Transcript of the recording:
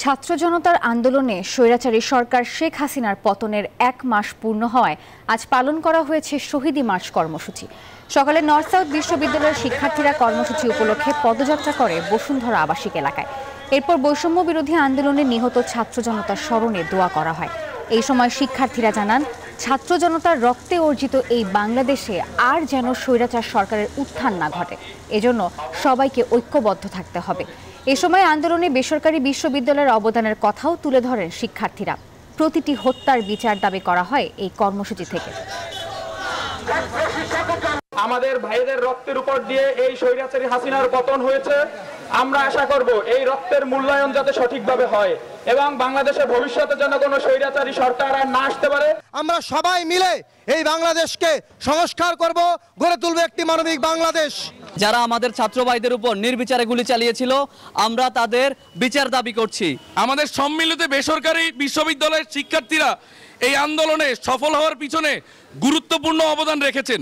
ছাত্র জনতার আন্দোলনে স্বৈরাচারী সরকার শেখ হাসিনার পতনের 1 মাস পূর্ণ হওয়ায় আজ পালন করা হয়েছে শহীদি মার্চ কর্মসূচি। সকালে নর্থ সাউথ বিশ্ববিদ্যালয়ের শিক্ষার্থীরা কর্মসূচি উপলক্ষে পদযাত্রা করে বসুন্ধরা আবাসিক এলাকায়। এরপর বৈষম্য বিরোধী আন্দোলনে নিহত ছাত্র জনতার স্মরণে দোয়া করা হয়। এই সময় শিক্ষার্থীরা জানান, ছাত্র জনতার রক্তে অর্জিত এই বাংলাদেশে আর যেন স্বৈরাচার সরকারের উত্থান না ঘটে, এজন্য সবাইকে ঐক্যবদ্ধ থাকতে হবে। এ সময় আন্দোলনে বেসরকারি বিশ্ববিদ্যালয়ের অবদানের কথাও তুলে ধরেন শিক্ষার্থীরা। প্রতিটি হত্যার বিচার দাবি করা হয় এই কর্মসূচি থেকে। আমাদের ভাইদের রক্তের উপর দিয়ে এই স্বৈরাচারী হাসিনার পতন হয়েছে। আমরা আশা করব এই রক্তের মূল্যায়ন যাতে সঠিকভাবে হয় এবং বাংলাদেশে ভবিষ্যতে যেন কোনো স্বৈরাচারী সরকার আর না আসতে পারে। আমরা সবাই মিলে এই বাংলাদেশকে সংস্কার করব, গড়ে তুলব একটি মানবিক বাংলাদেশ। যারা আমাদের ছাত্র ভাইদের উপর নির্বিচারে গুলি চালিয়েছিল, আমরা তাদের বিচার দাবি করছি। আমাদের সম্মিলিত বেসরকারি বিশ্ববিদ্যালয়ের শিক্ষার্থীরা এই আন্দোলনে সফল হওয়ার পিছনে গুরুত্বপূর্ণ অবদান রেখেছেন।